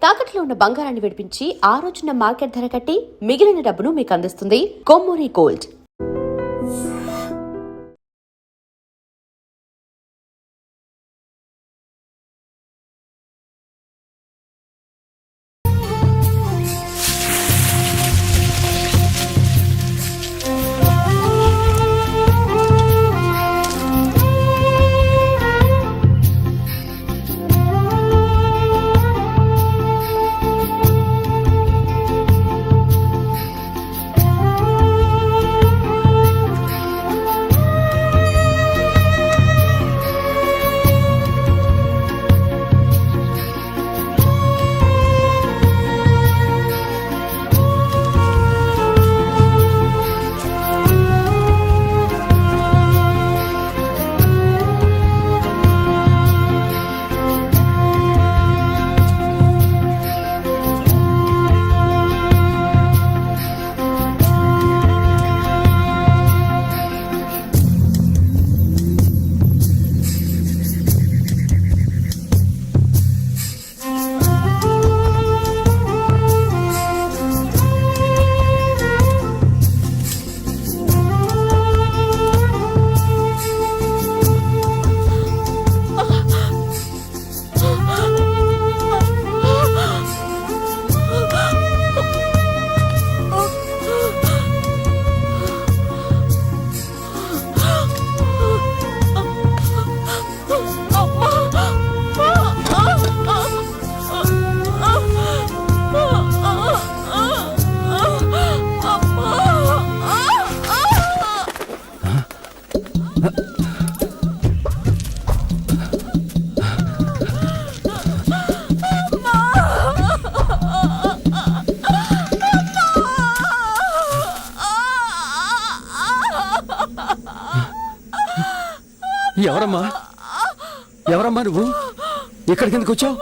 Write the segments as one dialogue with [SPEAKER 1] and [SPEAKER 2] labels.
[SPEAKER 1] తాకట్లో ఉన్న బంగారాన్ని విడిపించి ఆ రోజున మార్కెట్ ధర కట్టి మిగిలిన డబ్బును మీకు అందిస్తుంది కొమ్మూరి గోల్డ్.
[SPEAKER 2] ఎవరమ్మా ఎవరమ్మా నువ్వు ఇక్కడికి ఎందుకు వచ్చావు?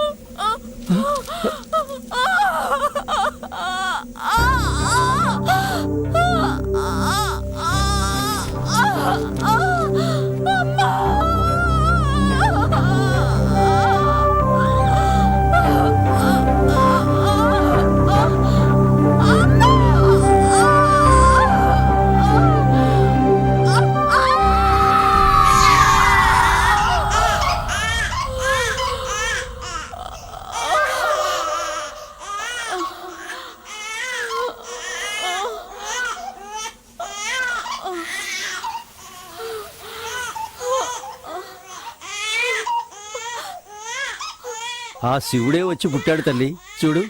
[SPEAKER 2] ఆ శివుడే వచ్చి పుట్టాడు తల్లి, చూడు.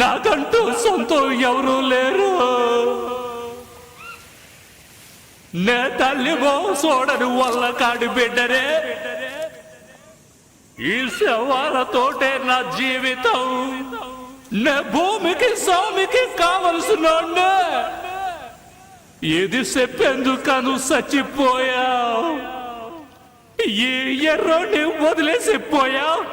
[SPEAKER 3] నాకంటూ సొంతం ఎవరూ లేరు. నే తల్లిగో సోడని వల్ల కాడి బిడ్డరే. ఈ శవాలతోటే నా జీవితం. నే భూమికి స్వామికి కావలసిన ఇది చెప్పేందుకను చచ్చిపోయావు, ఈ ఎర్రోని వదిలేసిపోయావు.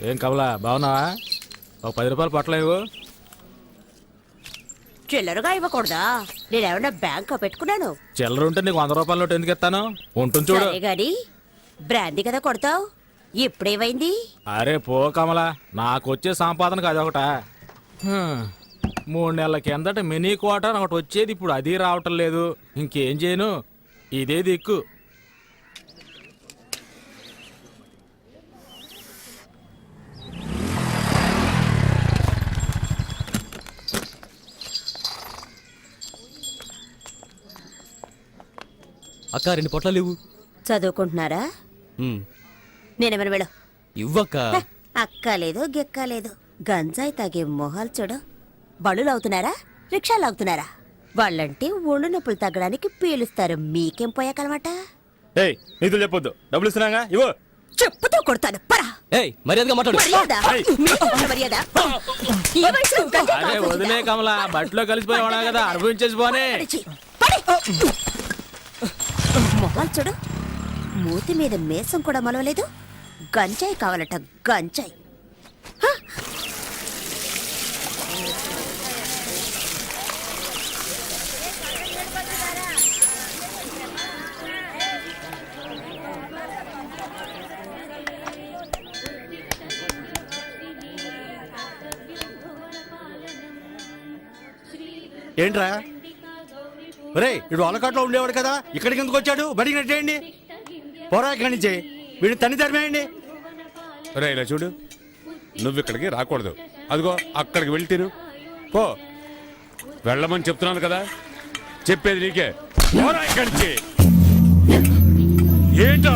[SPEAKER 4] ఏం కమలా బాగున్నావా? ఒక 10 రూపాయలు పట్టలేవు?
[SPEAKER 5] చిల్లరగా ఇవ్వకూడదా? నేనేమన్నా బ్యాంక్ పెట్టుకున్నాను?
[SPEAKER 4] చిల్లర ఉంటే నీకు 100 రూపాయల నోటు ఎందుకు ఇస్తాను? ఉంటుంది చూడు.
[SPEAKER 5] సరే గాని బ్రాందీ కదా కొడతావు, ఇప్పుడేమైంది?
[SPEAKER 4] అరే పో కమలా, నాకు వచ్చే సంపాదనకు అదొకట. 3 నెలల కిందట మినీ క్వార్టర్ ఒకటి వచ్చేది, ఇప్పుడు అది రావటం లేదు. ఇంకేం చేయను, ఇదే దిక్కు.
[SPEAKER 2] అక్క 2 పొట్లాలు ఇవ్వు.
[SPEAKER 5] చదువుకుంటున్నారా? నేనేమన్నా వెళ్ళు.
[SPEAKER 2] ఇవ్వక్క.
[SPEAKER 5] అక్కలేదు గిక్కలేదు, గంజాయి తాగే మొహాలు చూడు. బళ్ళు అవుతున్నారా, రిక్షాలు అవుతున్నారా? వాళ్ళంటే ఒళ్ళు నొప్పులు తగ్గడానికి పీలుస్తారు, మీకేం పోయాకనమాట?
[SPEAKER 6] ఏయ్ నీతులు చెప్పొద్దు, డబ్బులు ఇస్తున్నాగా ఇవ్వు.
[SPEAKER 5] చెప్పుతూ కొడతాను, పరా.
[SPEAKER 2] ఏయ్ మర్యాదగా మాట్లాడు.
[SPEAKER 5] మర్యాద? మీకున్న మర్యాద? ఈ వయసులో గంజాయి
[SPEAKER 4] అరే
[SPEAKER 5] కావాల్సిందా?
[SPEAKER 4] వదిలే కమలా, బట్టలో కలిసిపోయావా కదా, అనుభవించేసి పోనే.
[SPEAKER 5] పడిచి, పడి. మొహాలు చూడు, మూతి మీద మేసం కూడా మొలవలేదు. గంజాయి కావాలట, గంజాయి. హ!
[SPEAKER 6] ఏంట్రా ఒరే, ఇడు అలకాట్లో ఉండేవాడు కదా, ఇక్కడికి ఎందుకు వచ్చాడు? బడికి నెట్టేయండి, పోరా ఇక్కడి నుంచి. వీడిని తన్ని తరిమేయండి.
[SPEAKER 7] రే ఇలా చూడు, నువ్వు ఇక్కడికి రాకూడదు. అదిగో అక్కడికి వెళ్తీరు పో. వెళ్ళమని చెప్తున్నాను కదా, చెప్పేది నీకే. పోరా ఇక్కడి నుంచి. ఏంటి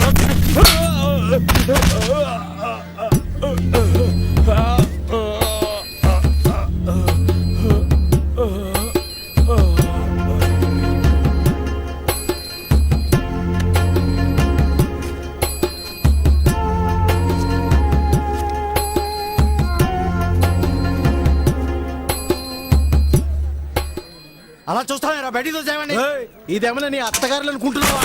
[SPEAKER 6] అలా చూస్తారా? బయటికి చూసామండి. ఇదేమన్నా నీ అత్తగారులు అనుకుంటున్నావా?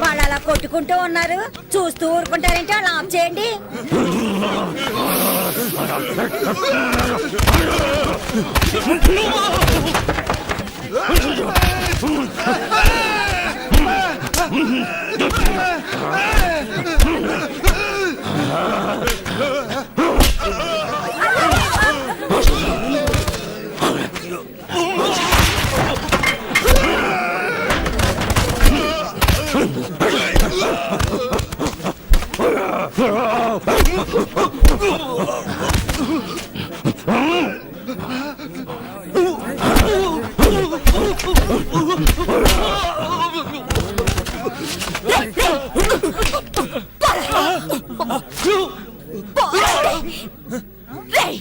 [SPEAKER 5] వాళ్ళు అలా కొట్టుకుంటూ ఉన్నారు, చూస్తూ ఊరుకుంటారంటే అలా ఆఫ్ చేయండి. రేయ్!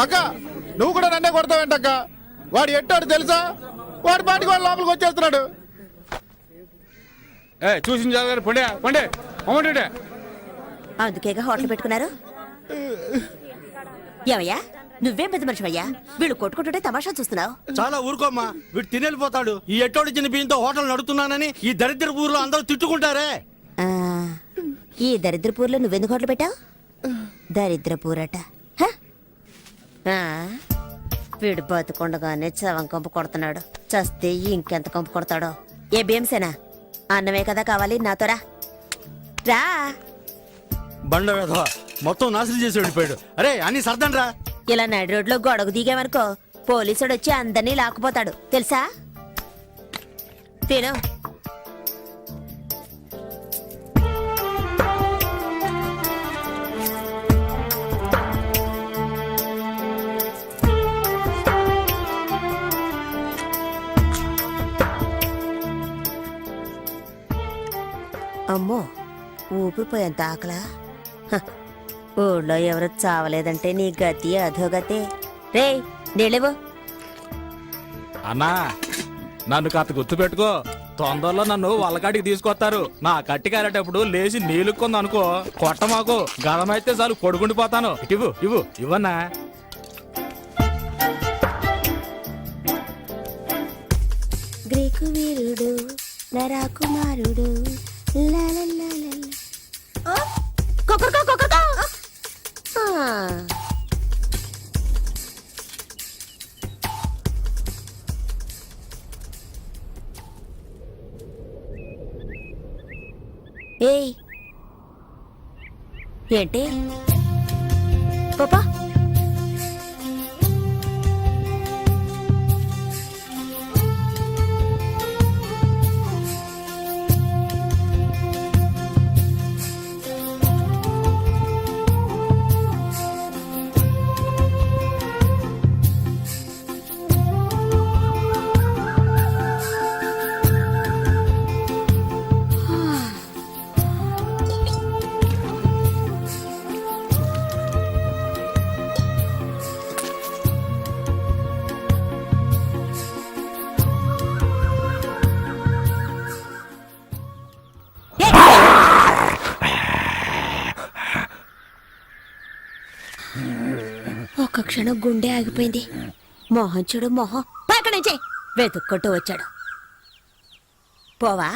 [SPEAKER 8] అక్క నువ్వు కూడా నన్నే కొడతావేంటక్క? వాడు ఎట్టాడు తెలుసా? వాడి పాటికి వాడు లోపలికి వచ్చేస్తున్నాడు.
[SPEAKER 7] చూసిన జాగ్రత్త పండే పండే అమ్మంటే
[SPEAKER 5] అందుకేగా హోటల్ పెట్టుకున్నారు. ఏమయ్యా నువ్వేం పెద్ద మనిషివయ్యా? వీళ్ళు కొట్టుకుంటుంటే తమాషా చూస్తున్నావు.
[SPEAKER 6] చాలా ఊరుకోమ్మా, వీడు తినేళ్ళిపోతాడు. ఈ ఎట్టోడి చిన్న బియ్యంతో హోటల్ నడుపుతున్నానని ఈ దరిద్ర ఊర్లో అందరూ తిట్టుకుంటారే.
[SPEAKER 5] ఆ, ఈ దరిద్రపూర్లో నువ్వెందుకు హోటల్ పెట్టావు? దరిద్రపూరట. హ? ఆ, వీడు బతుకుండగానే చవం కంపు కొడుతున్నాడు. చస్తే ఇంకెంత కంపు కొడతాడో. ఏ భీమసేనా, అన్నమే కదా కావాలి, నాతో రా. రా.
[SPEAKER 6] బండ వేధవా మొత్తం నాశనం చేసి వెళ్ళిపోయాడు. అరే అన్ని సర్దండి రా.
[SPEAKER 5] ఇలా నడి రోడ్లో గొడవ దిగామనుకో పోలీసుడు వచ్చి అందరినీ లాక్కుపోతాడు తెలుసా? తిను. అమ్మో ఊపిరిపోయేంత ఆకలా. హ, ఊళ్ళో ఎవరు చావలేదంటే నీ గతి అధోగతే. రే నీళ్ళేవో.
[SPEAKER 4] అన్నా నన్ను కాస్త గుర్తు పెట్టుకో, తొందరలో నన్ను వాళ్ళకాడికి తీసుకొస్తారు. నా కట్టి కారేటప్పుడు లేచి నీళ్ళుకుంది అనుకో, కొట్ట మాకు గదమైతే చాలు కొడుకుండిపోతాను. ఇవ్వు ఇవ్వు ఇవ్వన్నా.
[SPEAKER 5] గ్రీకు వీరుడు నరాకుమారుడు లాలాలాలాలా. ఆ, కొక్కర్కో, కొక్కర్కో. ఆ. ఏయ్ ఏంటి పాపా? ఒక్క క్షణం గుండె ఆగిపోయింది. మొహం చూడు మొహం. పక్కన నుంచి వెతుక్కుంటూ వచ్చాడు. పోవా?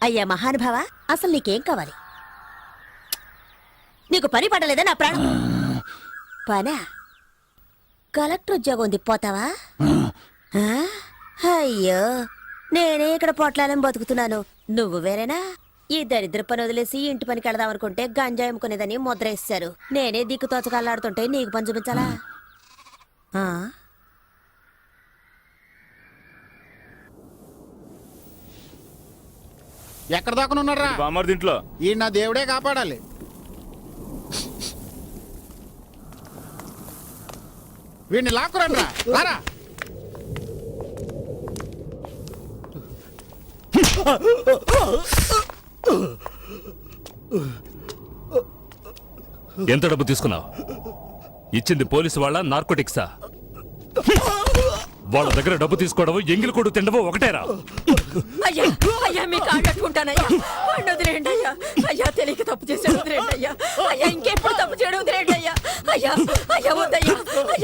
[SPEAKER 5] అయ్యా మహానుభావ, అసలు నీకేం కావాలి? నీకు పని పడలేదా నా ప్రాణం? పనా? కలెక్టర్ ఉద్యోగం ఉంది, పోతావా? ఆ? అయ్యో నేనే ఇక్కడ పొట్లాలని బతుకుతున్నాను, నువ్వు వేరేనా? ఈ దరిద్ర పని వదిలేసి ఇంటి పనికి వెళదాం అనుకుంటే గంజాయి అమ్ముకునేదని ముద్ర వేశారు. నేనే దిక్కు తోచకల్లాడుతుంటే నీకు పని చూపించాలా? ఆ?
[SPEAKER 8] ఎక్కడ దాకా ఉన్నారా?
[SPEAKER 3] బామ్మర్ దీంట్లో
[SPEAKER 8] ఈ నా దేవుడే కాపాడాలి. వీడిని లాక్కురండ్రా, రారా.
[SPEAKER 3] ఎంత డబ్బు తీసుకున్నావు? ఇచ్చింది పోలీసు వాళ్ళ నార్కోటిక్సా? వాళ్ళ దగ్గర డబ్బు తీసుకోవడం ఎంగిలి కొడు తిండవు ఒకటేరా?
[SPEAKER 9] అయ్యా అయ్యా మీ కాళ్ళు కట్టుకుంటానయ్యా, వాడిని వదిలేయండి అయ్యా. అయ్యా తెలియక తప్పు చేసాడు, వదిలేయండి అయ్యా. అయ్యా ఇంకెప్పుడు తప్పు చేయడం వదిలేయండి అయ్యా. అయ్యా అయ్యా వద్దయ్యా.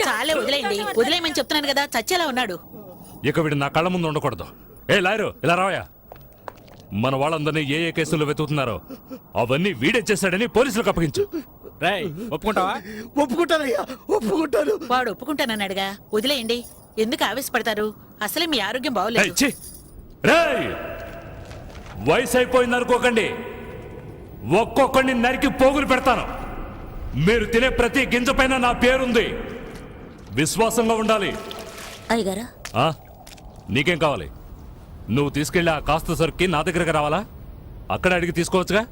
[SPEAKER 10] చాలే వదిలేయండి, వదిలేయమని చెప్తున్నాను కదా, చచ్చేలా ఉన్నాడు.
[SPEAKER 3] ఇక వీడు నా కళ్ళ ముందు ఉండకూడదు. ఏ లాయరు ఇలా రావయా. మన వాళ్ళందరినీ ఏ ఏ కేసుల్లో వెతుకుతున్నారో అవన్నీ వీడే చేశాడని పోలీసులకు అప్పగించు.
[SPEAKER 4] రేయ్ ఒప్పుకుంటావా?
[SPEAKER 6] ఒప్పుకుంటానయ్యా, ఒప్పుకుంటాను.
[SPEAKER 10] వాడు ఒప్పుకుంటానన్నాడుగా, వదిలేయండి. ఎందుకు ఆవేశపడతారు? అసలే మీ ఆరోగ్యం
[SPEAKER 3] ఏయ్,
[SPEAKER 10] బాగోలేదు.
[SPEAKER 3] ఛీ! రేయ్ వయసు అయిపోయింది అనుకోకండి, ఒక్కొక్కడిని నరికి పోగులు పెడతాను. మీరు తినే ప్రతి గింజ పైన నా పేరుంది. విశ్వాసంగా ఉండాలి.
[SPEAKER 5] అయ్యగారా
[SPEAKER 3] ఆ? నీకేం కావాలి? నువ్వు తీసుకెళ్ళి ఆ కాస్త సరుక్కి నా దగ్గరకు రావాలా? అక్కడ అడిగి తీసుకోవచ్చుగా.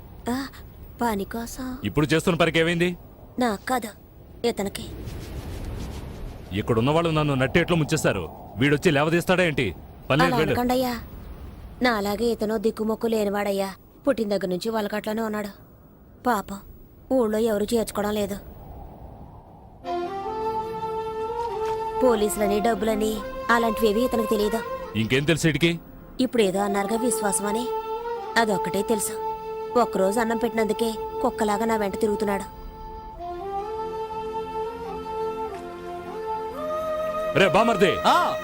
[SPEAKER 5] పని కోసం
[SPEAKER 3] ఇప్పుడు చేస్తున్న పనికి ఏమైంది?
[SPEAKER 5] నాకు కాదు, ఇతనికి.
[SPEAKER 3] ఇక్కడున్న వాళ్ళు నన్ను నట్టేట్లో ముంచేస్తారు. వీడొచ్చి లేవదీస్తాడా ఏంటి?
[SPEAKER 5] అలా
[SPEAKER 3] పన్నెండు వేలు.
[SPEAKER 5] అనకండయ్యా, నా అలాగే ఇతను దిక్కుమొక్కు లేనివాడయ్యా. పుట్టిన దగ్గర నుంచి వాళ్ళకట్లోనే ఉన్నాడు. పాపం ఊళ్ళో ఎవరు చేర్చుకోవడం లేదు. పోలీసులని డబ్బులని అలాంటివేవి ఇతనికి తెలియదు.
[SPEAKER 3] ఇంకేం తెలుసు ఇడికి?
[SPEAKER 5] ఇప్పుడు ఏదో అన్నారుగా విశ్వాసం అని, అదొక్కటే తెలుసు. ఒక్కరోజు అన్నం పెట్టినందుకే కుక్కలాగా నా వెంట తిరుగుతున్నాడు.
[SPEAKER 3] రే బామర్ది,
[SPEAKER 2] ఆ,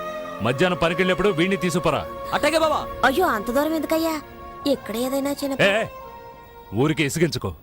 [SPEAKER 3] మధ్యాహ్నం పనికెళ్ళినప్పుడు వీడిని తీసుకురా.
[SPEAKER 2] అట్టగే బావా.
[SPEAKER 5] అయ్యో అంత దూరం ఎందుకయ్యా? ఇక్కడ ఏదైనా చిన్న
[SPEAKER 3] ఏ ఊరికి ఇసిగించుకో.